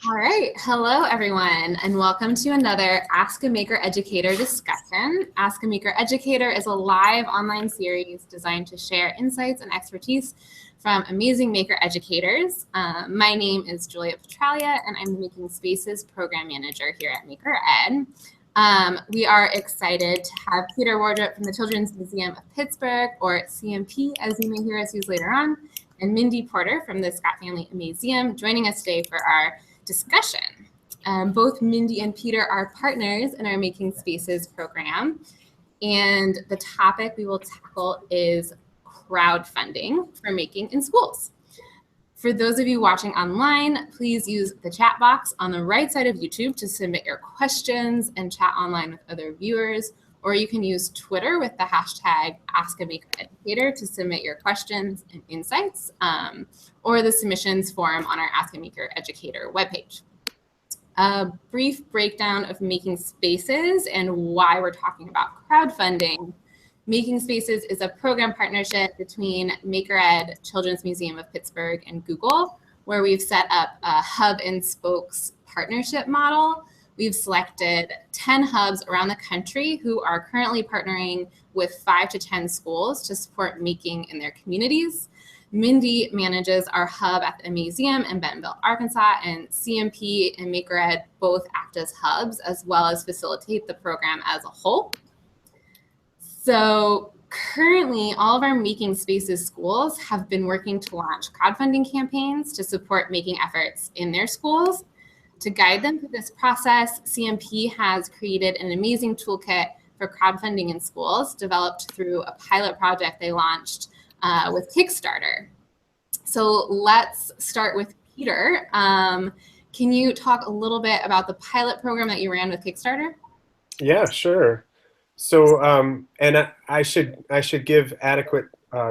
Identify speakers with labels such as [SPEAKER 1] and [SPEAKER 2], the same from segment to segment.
[SPEAKER 1] All right, hello everyone, and welcome to another Ask a Maker Educator discussion. Ask a Maker Educator is a live online series designed to share insights and expertise from amazing maker educators. My name is Julia Petralia, and I'm the Making Spaces Program Manager here at Maker Ed. We are excited to have Peter Wardrop from the Children's Museum of Pittsburgh, or CMP, as you may hear us use later on, and Mindy Porter from the Scott Family Museum joining us today for our discussion. Both Mindy and Peter are partners in our Making Spaces program, and the topic we will tackle is crowdfunding for making in schools. For those of you watching online, please use the chat box on the right side of YouTube to submit your questions and chat online with other viewers, or you can use Twitter with the hashtag #AskAMakerEducator to submit your questions and insights, or the submissions form on our Ask a Maker Educator webpage. A brief breakdown of Making Spaces and why we're talking about crowdfunding. Making Spaces is a program partnership between Maker Ed, Children's Museum of Pittsburgh, and Google, where we've set up a hub and spokes partnership model. We've selected 10 hubs around the country who are currently partnering with 5 to 10 schools to support making in their communities. Mindy manages our hub at the museum in Bentonville, Arkansas, and CMP and Maker Ed both act as hubs as well as facilitate the program as a whole. So currently, all of our Making Spaces schools have been working to launch crowdfunding campaigns to support making efforts in their schools. To guide them through this process, CMP has created an amazing toolkit for crowdfunding in schools, developed through a pilot project they launched with Kickstarter. So let's start with Peter. Can you talk a little bit about the pilot program that you ran with Kickstarter?
[SPEAKER 2] Yeah, sure. So, and I should give adequate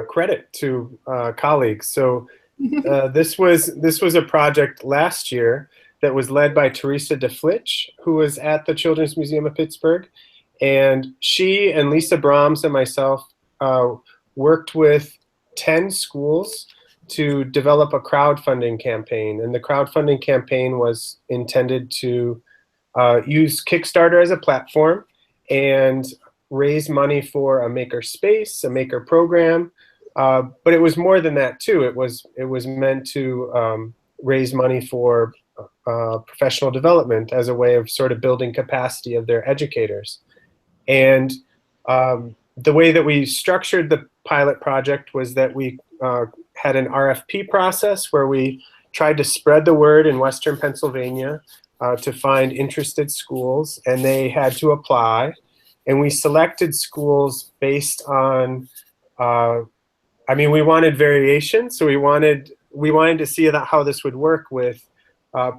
[SPEAKER 2] credit to colleagues. So, this was a project last year that was led by Teresa DeFlitch, who was at the Children's Museum of Pittsburgh, and she and Lisa Brahms and myself worked with 10 schools to develop a crowdfunding campaign. And the crowdfunding campaign was intended to use Kickstarter as a platform and raise money for a maker space, a maker program, but it was more than that too. It was meant to raise money for professional development as a way of sort of building capacity of their educators. And the way that we structured the pilot project was that we had an RFP process where we tried to spread the word in Western Pennsylvania to find interested schools, and they had to apply. And we selected schools based on, we wanted variation, so we wanted to see how this would work with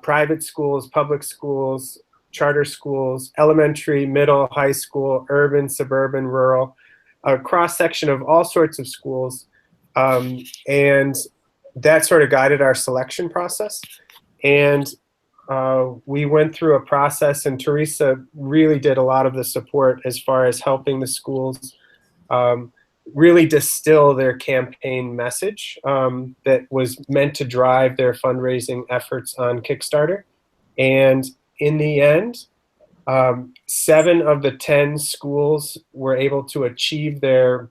[SPEAKER 2] private schools, public schools, charter schools, elementary, middle, high school, urban, suburban, rural, a cross-section of all sorts of schools. And that sort of guided our selection process. And we went through a process, and Teresa really did a lot of the support as far as helping the schools really distill their campaign message that was meant to drive their fundraising efforts on Kickstarter. And in the end, 7 of the 10 schools were able to achieve their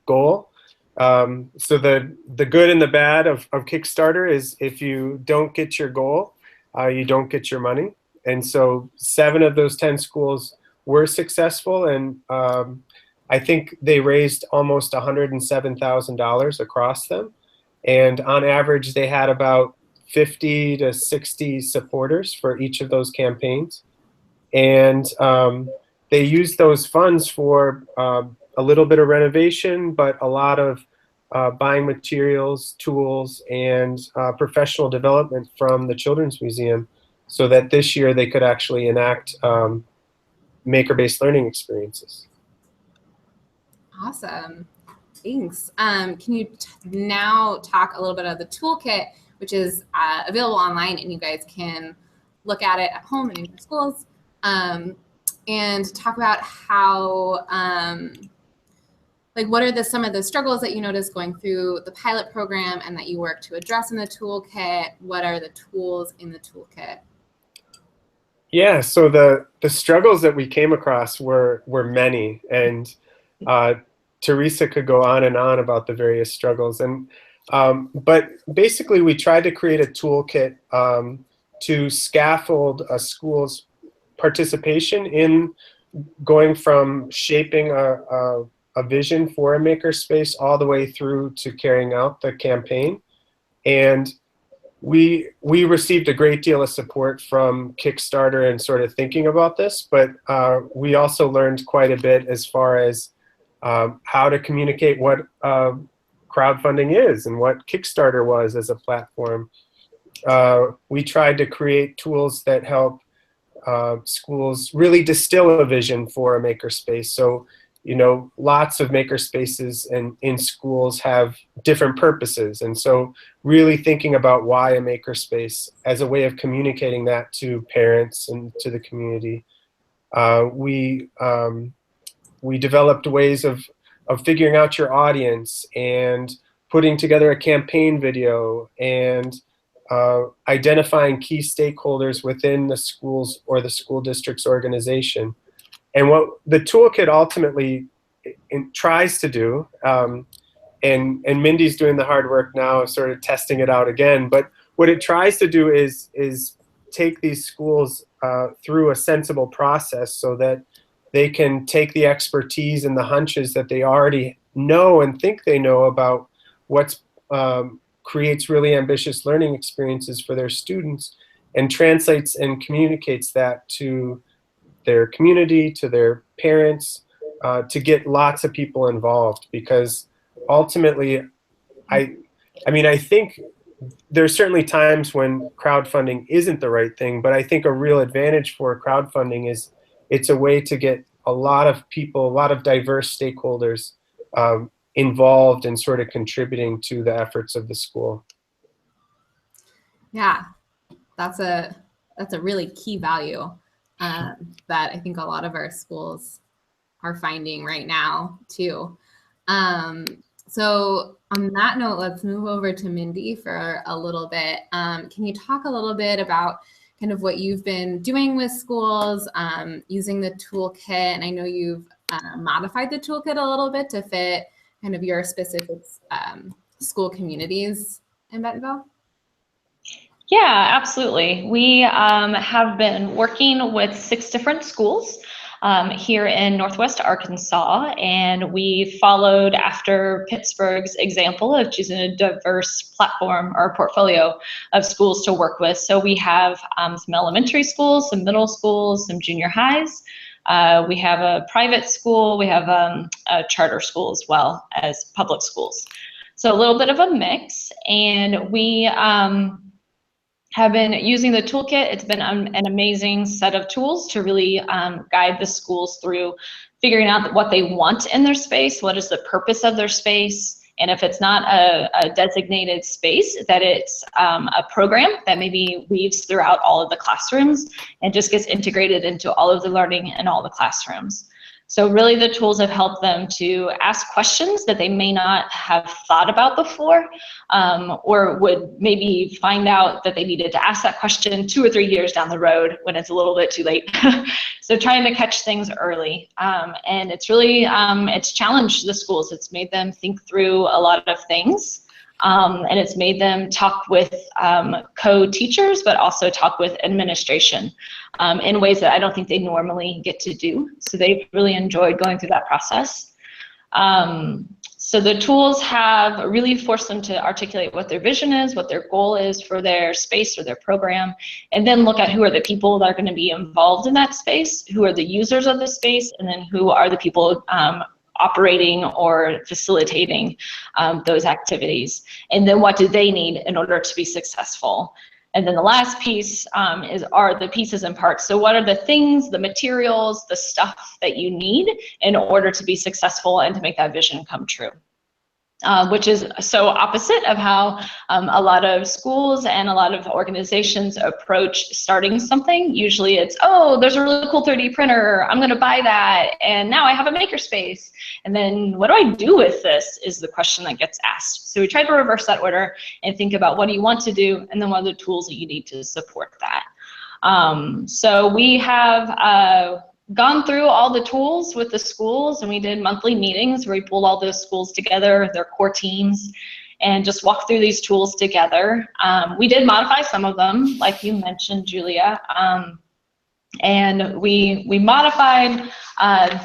[SPEAKER 2] goal. So the good and the bad of Kickstarter is if you don't get your goal, you don't get your money. And so 7 of those 10 schools were successful, and I think they raised almost $107,000 across them. And on average, they had about 50 to 60 supporters for each of those campaigns. And they used those funds for a little bit of renovation, but a lot of buying materials, tools, and professional development from the Children's Museum, so that this year they could actually enact maker-based learning experiences.
[SPEAKER 1] Awesome. Thanks. Can you now talk a little bit of the toolkit, which is available online, and you guys can look at it at home and in your schools, and talk about how like what are some of the struggles that you noticed going through the pilot program and that you work to address in the toolkit? What are the tools in the toolkit?
[SPEAKER 2] Yeah, so the struggles that we came across were many, and Teresa could go on and on about the various struggles. And but basically, we tried to create a toolkit to scaffold a school's participation in going from shaping a vision for a makerspace all the way through to carrying out the campaign. And we received a great deal of support from Kickstarter and sort of thinking about this, but we also learned quite a bit as far as how to communicate what crowdfunding is and what Kickstarter was as a platform. We tried to create tools that help schools really distill a vision for a makerspace. So, you know, lots of makerspaces in schools have different purposes. And so really thinking about why a makerspace as a way of communicating that to parents and to the community. We developed ways of figuring out your audience and putting together a campaign video and identifying key stakeholders within the schools or the school district's organization. And what the toolkit ultimately tries to do, and Mindy's doing the hard work now of sort of testing it out again, but what it tries to do is take these schools through a sensible process so that they can take the expertise and the hunches that they already know and think they know about what creates really ambitious learning experiences for their students and translates and communicates that to their community, to their parents, to get lots of people involved. Because ultimately, I think there's certainly times when crowdfunding isn't the right thing, but I think a real advantage for crowdfunding is it's a way to get a lot of people, a lot of diverse stakeholders involved and sort of contributing to the efforts of the school.
[SPEAKER 1] Yeah, that's a really key value that I think a lot of our schools are finding right now too. So on that note, let's move over to Mindy for a little bit. Can you talk a little bit about kind of what you've been doing with schools, using the toolkit? And I know you've modified the toolkit a little bit to fit kind of your specific school communities in Bentonville.
[SPEAKER 3] Yeah, absolutely. We have been working with 6 different schools here in Northwest Arkansas, and we followed after Pittsburgh's example of choosing a diverse platform or portfolio of schools to work with. So we have some elementary schools, some middle schools, some junior highs. We have a private school. We have a charter school as well as public schools. So a little bit of a mix, and we have been using the toolkit. It's been an amazing set of tools to really guide the schools through figuring out what they want in their space, what is the purpose of their space, and if it's not a designated space, that it's a program that maybe weaves throughout all of the classrooms and just gets integrated into all of the learning in all the classrooms. So really the tools have helped them to ask questions that they may not have thought about before, or would maybe find out that they needed to ask that question 2 or 3 years down the road when it's a little bit too late. So trying to catch things early. And it's really, it's challenged the schools. It's made them think through a lot of things. And it's made them talk with co-teachers, but also talk with administration in ways that I don't think they normally get to do. So they've really enjoyed going through that process. So the tools have really forced them to articulate what their vision is, what their goal is for their space or their program, and then look at who are the people that are going to be involved in that space, who are the users of the space, and then who are the people operating or facilitating those activities, and then what do they need in order to be successful. And then the last piece are the pieces and parts. So what are the things, the materials, the stuff that you need in order to be successful and to make that vision come true. which is so opposite of how a lot of schools and a lot of organizations approach starting something. Usually it's, oh, there's a really cool 3D printer, I'm gonna buy that, and now I have a makerspace. And then what do I do with this is the question that gets asked. So we try to reverse that order and think about what do you want to do, and then what are the tools that you need to support that. So we have gone through all the tools with the schools, and we did monthly meetings where we pulled all those schools together, their core teams, and just walked through these tools together. We did modify some of them, like you mentioned, Julia, and we modified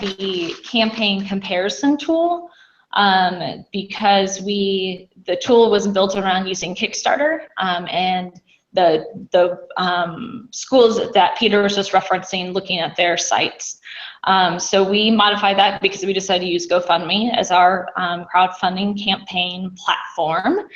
[SPEAKER 3] the campaign comparison tool because the tool was built around using Kickstarter, and the schools that Peter was just referencing, looking at their sites. So we modified that because we decided to use GoFundMe as our crowdfunding campaign platform.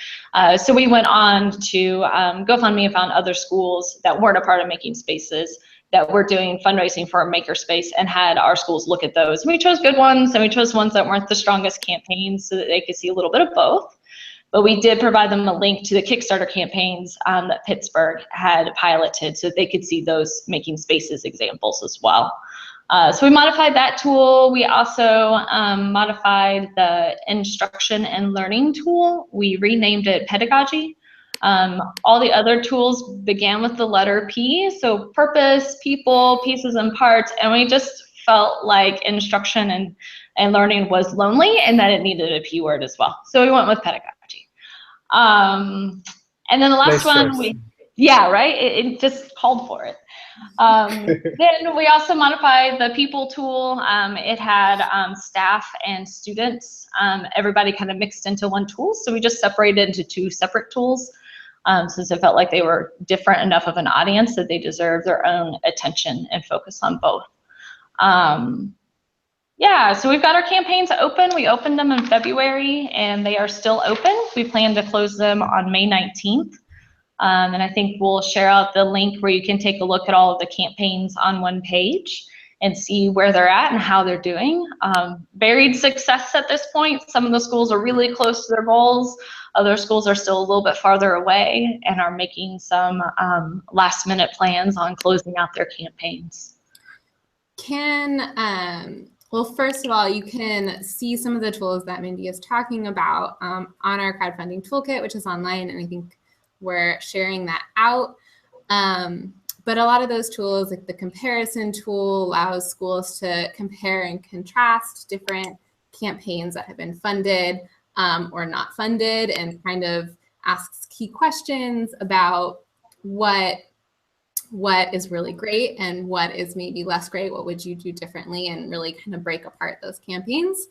[SPEAKER 3] So we went on to GoFundMe and found other schools that weren't a part of Making Spaces that were doing fundraising for a makerspace and had our schools look at those. We chose good ones, and we chose ones that weren't the strongest campaigns so that they could see a little bit of both. But we did provide them a link to the Kickstarter campaigns that Pittsburgh had piloted so that they could see those Making Spaces examples as well. So we modified that tool. We also modified the instruction and learning tool. We renamed it Pedagogy. All the other tools began with the letter P, so purpose, people, pieces, and parts, and we just felt like instruction and learning was lonely and that it needed a P word as well. So we went with Pedagogy. And then the last one, yeah, right? It just called for it. Then we also modified the people tool. It had staff and students, everybody kind of mixed into one tool. So we just separated into two separate tools since it felt like they were different enough of an audience that they deserve their own attention and focus on both. Yeah, so we've got our campaigns open. We opened them in February and they are still open. We plan to close them on May 19th. And I think we'll share out the link where you can take a look at all of the campaigns on one page and see where they're at and how they're doing. Varied success at this point. Some of the schools are really close to their goals. Other schools are still a little bit farther away and are making some last minute plans on closing out their campaigns.
[SPEAKER 1] Well, first of all, you can see some of the tools that Mindy is talking about on our crowdfunding toolkit, which is online, and I think we're sharing that out. But a lot of those tools, like the comparison tool, allows schools to compare and contrast different campaigns that have been funded or not funded, and kind of asks key questions about what is really great and what is maybe less great, what would you do differently, and really kind of break apart those campaigns.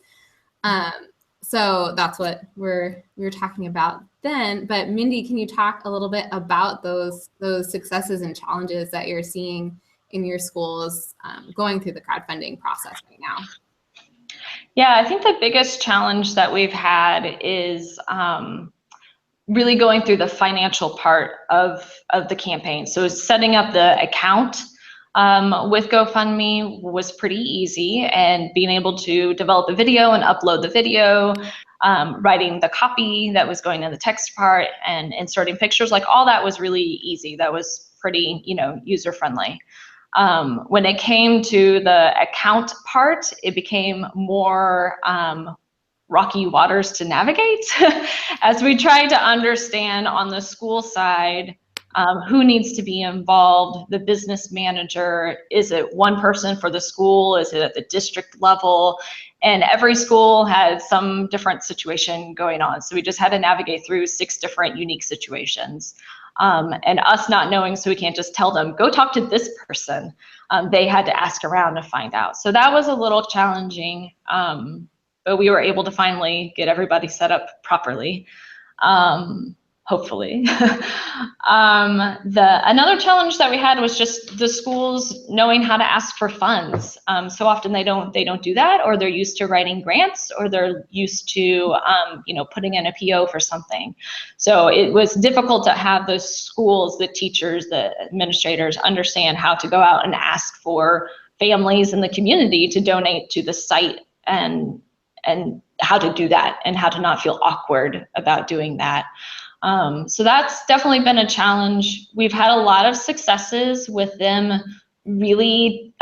[SPEAKER 1] So that's what we were talking about then. But Mindy, can you talk a little bit about those successes and challenges that you're seeing in your schools going through the crowdfunding process right now?
[SPEAKER 3] Yeah, I think the biggest challenge that we've had is really going through the financial part of the campaign. So setting up the account with GoFundMe was pretty easy, and being able to develop a video and upload the video, writing the copy that was going in the text part and inserting pictures, like all that was really easy. That was pretty, user friendly. When it came to the account part, it became more rocky waters to navigate as we tried to understand on the school side who needs to be involved, the business manager, is it one person for the school, is it at the district level? And every school had some different situation going on. So we just had to navigate through 6 different unique situations. And us not knowing, so we can't just tell them, go talk to this person. They had to ask around to find out. So that was a little challenging, but we were able to finally get everybody set up properly, hopefully. Another challenge that we had was just the schools knowing how to ask for funds. So often they don't do that, or they're used to writing grants, or they're used to putting in a PO for something. So it was difficult to have the schools, the teachers, the administrators understand how to go out and ask for families in the community to donate to the site and and how to do that and how to not feel awkward about doing that. So that's definitely been a challenge. We've had a lot of successes with them really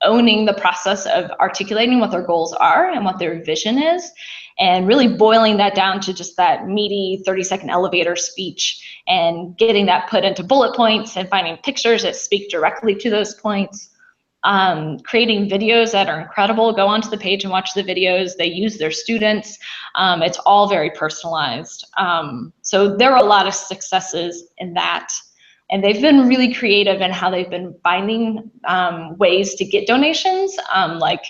[SPEAKER 3] owning the process of articulating what their goals are and what their vision is, and really boiling that down to just that meaty 30-second elevator speech and getting that put into bullet points and finding pictures that speak directly to those points. Creating videos that are incredible. Go onto the page and watch the videos. They use their students. It's all very personalized. So there are a lot of successes in that. And they've been really creative in how they've been finding ways to get donations. Like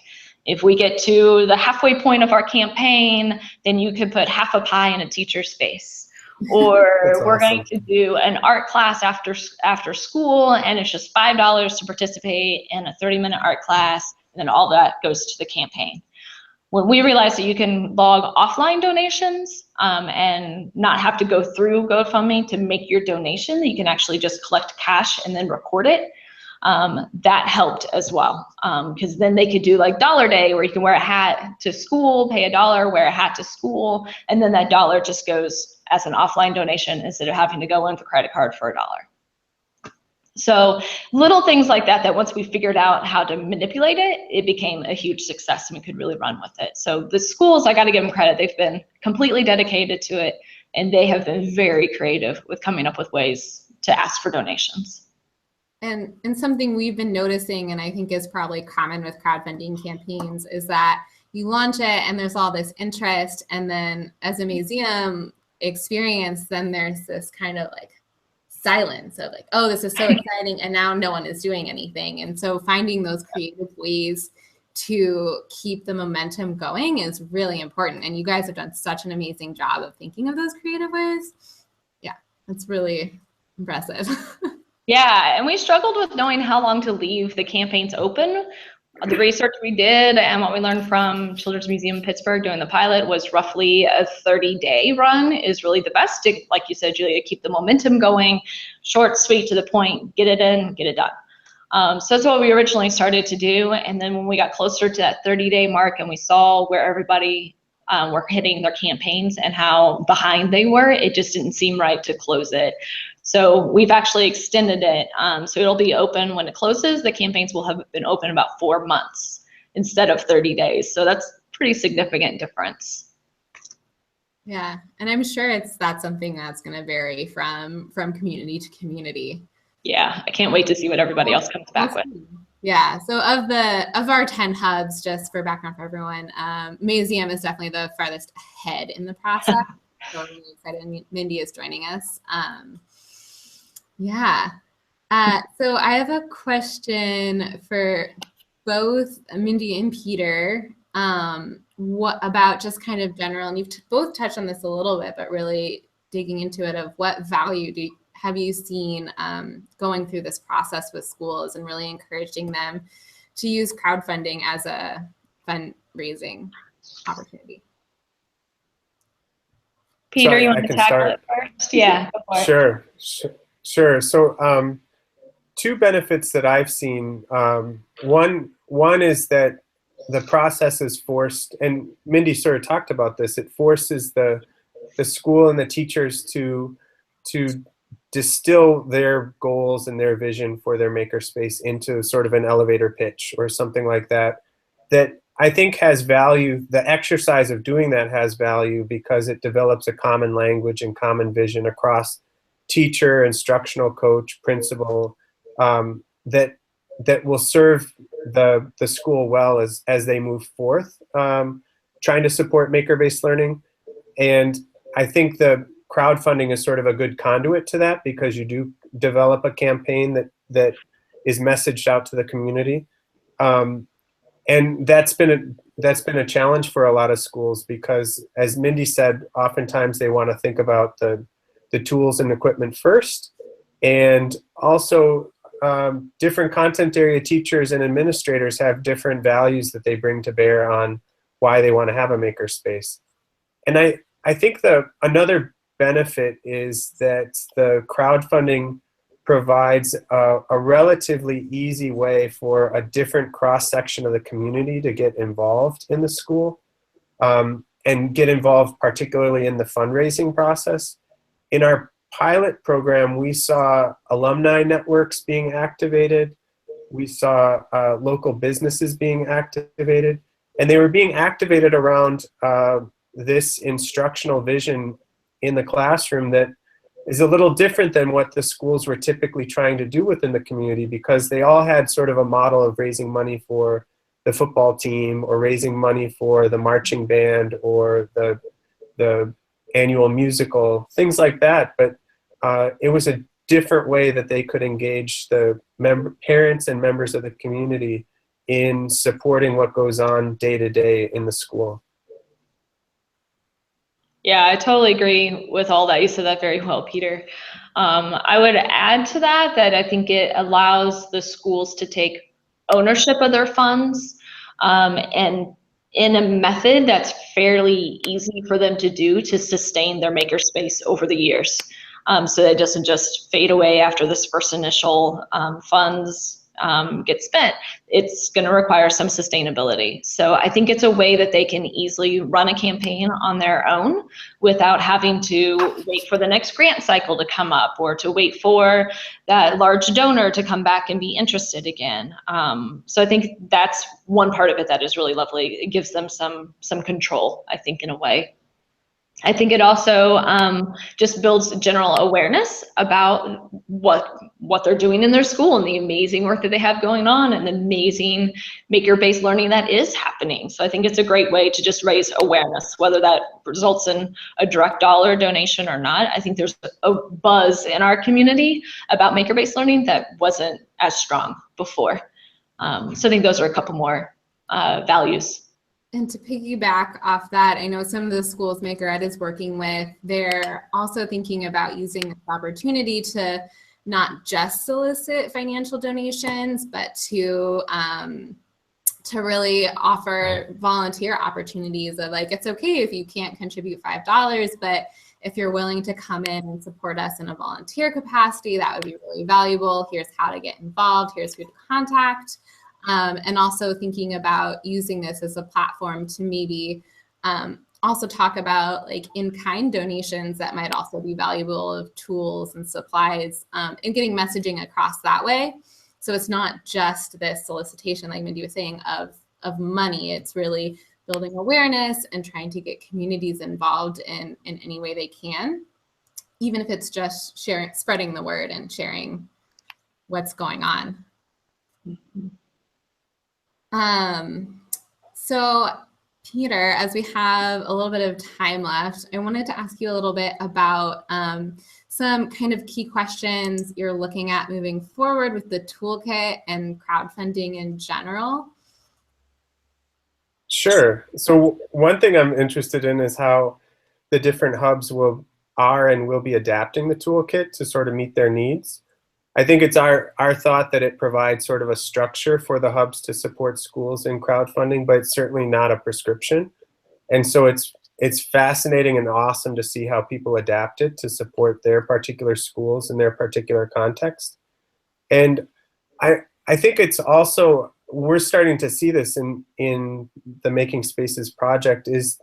[SPEAKER 3] if we get to the halfway point of our campaign, then you could put half a pie in a teacher's face. Or we're going to do an art class after school, and it's just $5 to participate in a 30-minute art class, and then all that goes to the campaign. When we realized that you can log offline donations and not have to go through GoFundMe to make your donation, that you can actually just collect cash and then record it, that helped as well. Because then they could do like Dollar Day, where you can wear a hat to school, pay $1, wear a hat to school, and then that $1 just goes as an offline donation instead of having to go in for credit card for $1. So little things like that, that once we figured out how to manipulate it, it became a huge success and we could really run with it. So the schools, I got to give them credit. They've been completely dedicated to it, and they have been very creative with coming up with ways to ask for donations.
[SPEAKER 1] And something we've been noticing, and I think is probably common with crowdfunding campaigns, is that you launch it and there's all this interest, and then as a museum experience, then there's this kind of like silence of like, oh, this is so exciting, and now no one is doing anything. And so finding those creative ways to keep the momentum going is really important. And you guys have done such an amazing job of thinking of those creative ways. Yeah, that's really impressive.
[SPEAKER 3] Yeah, and we struggled with knowing how long to leave the campaigns open. The research we did and what we learned from Children's Museum Pittsburgh doing the pilot was roughly a 30-day run is really the best to, like you said, Julia, keep the momentum going, short, sweet, to the point, get it in, get it done. So that's what we originally started to do. And then when we got closer to that 30-day mark and we saw where everybody were hitting their campaigns and how behind they were, it just didn't seem right to close it. So we've actually extended it. So it'll be open when it closes. The campaigns will have been open about 4 months instead of 30 days. So that's a pretty significant difference.
[SPEAKER 1] Yeah, and I'm sure that's something that's going to vary from community to community.
[SPEAKER 3] Yeah, I can't wait to see what everybody else comes back with.
[SPEAKER 1] Yeah, so of our 10 hubs, just for background for everyone, Museum is definitely the farthest ahead in the process. So I'm really excited Mindy is joining us. Yeah. So I have a question for both Mindy and Peter. What about just kind of general, and you've both touched on this a little bit, but really digging into it, of what value have you seen going through this process with schools and really encouraging them to use crowdfunding as a fundraising opportunity?
[SPEAKER 3] Peter, you want to tackle it first? Yeah, go for it.
[SPEAKER 2] Sure. So 2 benefits that I've seen. One is that the process is forced, and Mindy sort of talked about this, it forces the school and the teachers to distill their goals and their vision for their makerspace into sort of an elevator pitch or something like that, that I think has value. The exercise of doing that has value because it develops a common language and common vision across teacher, instructional coach, principal, that will serve the school well as they move forth, trying to support maker-based learning. And I think the crowdfunding is sort of a good conduit to that, because you do develop a campaign that is messaged out to the community. And that's been a challenge for a lot of schools, because as Mindy said, oftentimes they want to think about the tools and equipment first, and also different content area teachers and administrators have different values that they bring to bear on why they want to have a makerspace. And I think another benefit is that the crowdfunding provides a relatively easy way for a different cross-section of the community to get involved in the school. and get involved particularly in the fundraising process. In our pilot program, we saw alumni networks being activated. We saw local businesses being activated, and they were being activated around this instructional vision in the classroom that is a little different than what the schools were typically trying to do within the community, because they all had sort of a model of raising money for the football team, or raising money for the marching band, or the annual musical, things like that. But it was a different way that they could engage the parents and members of the community in supporting what goes on day to day in the school.
[SPEAKER 3] Yeah, I totally agree with all that. You said that very well, Peter. I would add to that I think it allows the schools to take ownership of their funds, and in a method that's fairly easy for them to do to sustain their makerspace over the years. So that it doesn't just fade away after this first initial funds get spent. It's going to require some sustainability. So I think it's a way that they can easily run a campaign on their own without having to wait for the next grant cycle to come up, or to wait for that large donor to come back and be interested again. So I think that's one part of it that is really lovely. It gives them some control, I think, in a way. I think it also just builds general awareness about what they're doing in their school, and the amazing work that they have going on, and the amazing maker-based learning that is happening. So I think it's a great way to just raise awareness, whether that results in a direct dollar donation or not. I think there's a buzz in our community about maker-based learning that wasn't as strong before. So I think those are a couple more values.
[SPEAKER 1] And to piggyback off that, I know some of the schools Maker Ed is working with, they're also thinking about using this opportunity to not just solicit financial donations, but to really offer volunteer opportunities of, like, it's okay if you can't contribute $5, but if you're willing to come in and support us in a volunteer capacity, that would be really valuable. Here's how to get involved. Here's who to contact. And also thinking about using this as a platform to maybe also talk about, like, in-kind donations that might also be valuable, of tools and supplies, and getting messaging across that way. So it's not just this solicitation, like Mindy was saying, of money. It's really building awareness and trying to get communities involved in any way they can, even if it's just spreading the word and sharing what's going on. Mm-hmm. So Peter, as we have a little bit of time left, I wanted to ask you a little bit about some kind of key questions you're looking at moving forward with the toolkit and crowdfunding in general.
[SPEAKER 2] Sure. So one thing I'm interested in is how the different hubs are and will be adapting the toolkit to sort of meet their needs. I think it's our thought that it provides sort of a structure for the hubs to support schools in crowdfunding, but it's certainly not a prescription. And so it's fascinating and awesome to see how people adapt it to support their particular schools and their particular context. And I think it's also, we're starting to see this in the Making Spaces project, is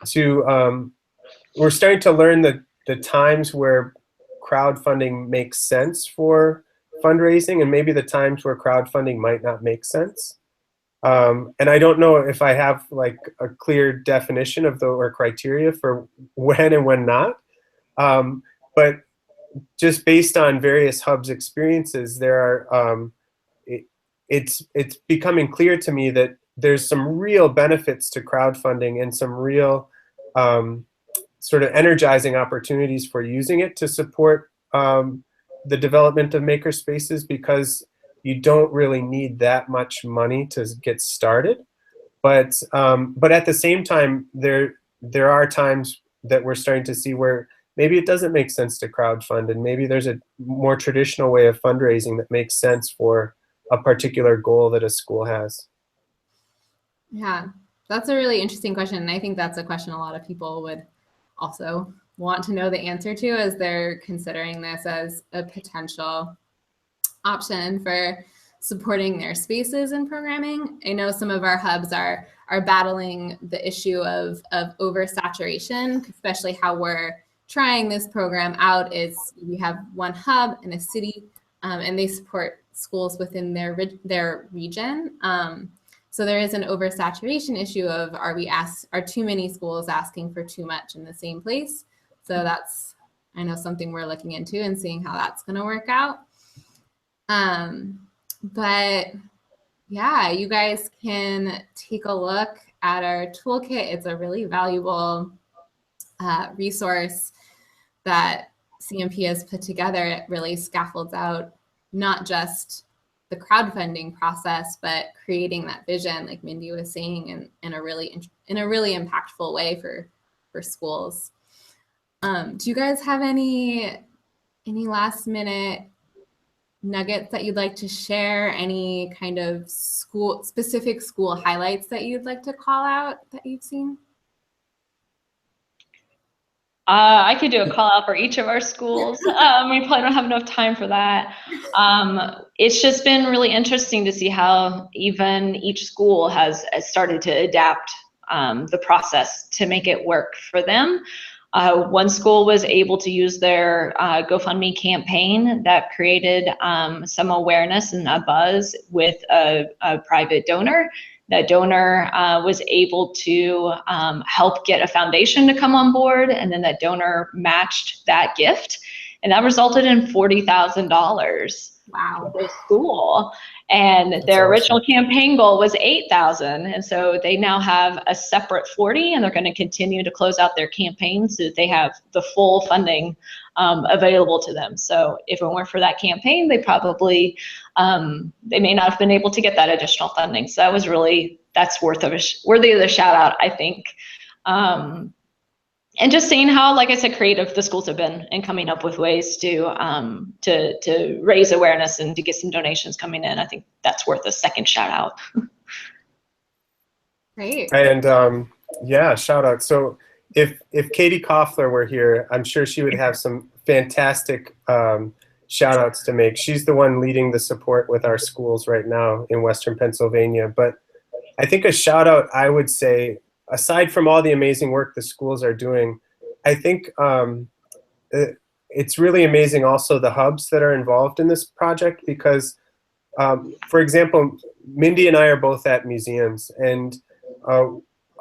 [SPEAKER 2] to, we're starting to learn the times where crowdfunding makes sense for fundraising, and maybe the times where crowdfunding might not make sense. And I don't know if I have, like, a clear definition of or criteria for when and when not. But just based on various hubs' experiences, there are it's becoming clear to me that there's some real benefits to crowdfunding and some real sort of energizing opportunities for using it to support the development of makerspaces, because you don't really need that much money to get started. But at the same time, there are times that we're starting to see where maybe it doesn't make sense to crowdfund, and maybe there's a more traditional way of fundraising that makes sense for a particular goal that a school has.
[SPEAKER 1] Yeah, that's a really interesting question. And I think that's a question a lot of people would also want to know the answer to as they're considering this as a potential option for supporting their spaces and programming. I know some of our hubs are battling the issue of oversaturation, especially how we're trying this program out is we have one hub in a city, and they support schools within their region. So there is an oversaturation issue of are too many schools asking for too much in the same place? So that's, I know, something we're looking into and seeing how that's going to work out. But yeah, you guys can take a look at our toolkit. It's a really valuable resource that CMP has put together. It really scaffolds out not just the crowdfunding process, but creating that vision, like Mindy was saying, in a really impactful way for schools. Do you guys have any last minute nuggets that you'd like to share? Any kind of specific school highlights that you'd like to call out that you've seen?
[SPEAKER 3] I could do a call out for each of our schools. We probably don't have enough time for that. It's just been really interesting to see how even each school has started to adapt the process to make it work for them. One school was able to use their GoFundMe campaign that created some awareness and a buzz with a private donor. That donor was able to help get a foundation to come on board, and then that donor matched that gift, and that resulted in $40,000.
[SPEAKER 1] Wow.
[SPEAKER 3] For the school. And
[SPEAKER 2] That's
[SPEAKER 3] their
[SPEAKER 2] awesome.
[SPEAKER 3] original campaign goal was $8,000, and so they now have a separate 40, and they're going to continue to close out their campaign so that they have the full funding available to them. So if it weren't for that campaign, they probably they may not have been able to get that additional funding. So that was really, that's worthy of the shout out, I think. And just seeing how, like I said, creative the schools have been in coming up with ways to raise awareness and to get some donations coming in. I think that's worth a second shout out.
[SPEAKER 1] Great.
[SPEAKER 2] And yeah, shout out. So if Katie Koffler were here, I'm sure she would have some fantastic shout outs to make. She's the one leading the support with our schools right now in Western Pennsylvania. But I think a shout out, I would say, aside from all the amazing work the schools are doing, I think it's really amazing also the hubs that are involved in this project because, for example, Mindy and I are both at museums, and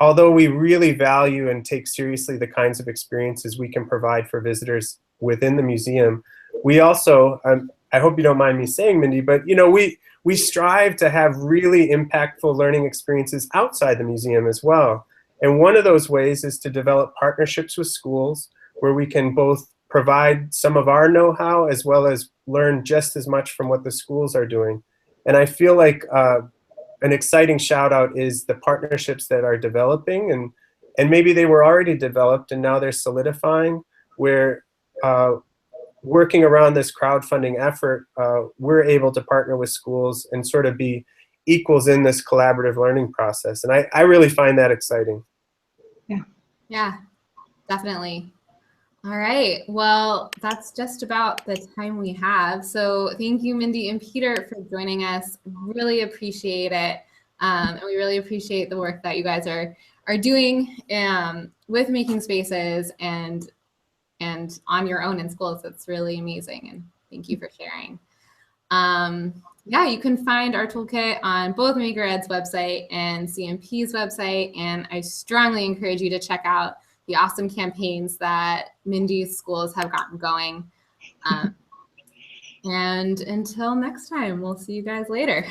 [SPEAKER 2] although we really value and take seriously the kinds of experiences we can provide for visitors within the museum, we also, I hope you don't mind me saying, Mindy, but you know, we strive to have really impactful learning experiences outside the museum as well. And one of those ways is to develop partnerships with schools where we can both provide some of our know-how as well as learn just as much from what the schools are doing. And I feel like an exciting shout out is the partnerships that are developing, and maybe they were already developed and now they're solidifying, where working around this crowdfunding effort, we're able to partner with schools and sort of be equals in this collaborative learning process. And I really find that exciting.
[SPEAKER 1] Yeah, definitely. All right. Well, that's just about the time we have. So thank you, Mindy and Peter, for joining us. Really appreciate it. And we really appreciate the work that you guys are doing with making spaces and on your own in schools. It's really amazing. And thank you for sharing. Yeah, you can find our toolkit on both MakerEd's website and CMP's website. And I strongly encourage you to check out the awesome campaigns that Mindy's schools have gotten going. And until next time, we'll see you guys later.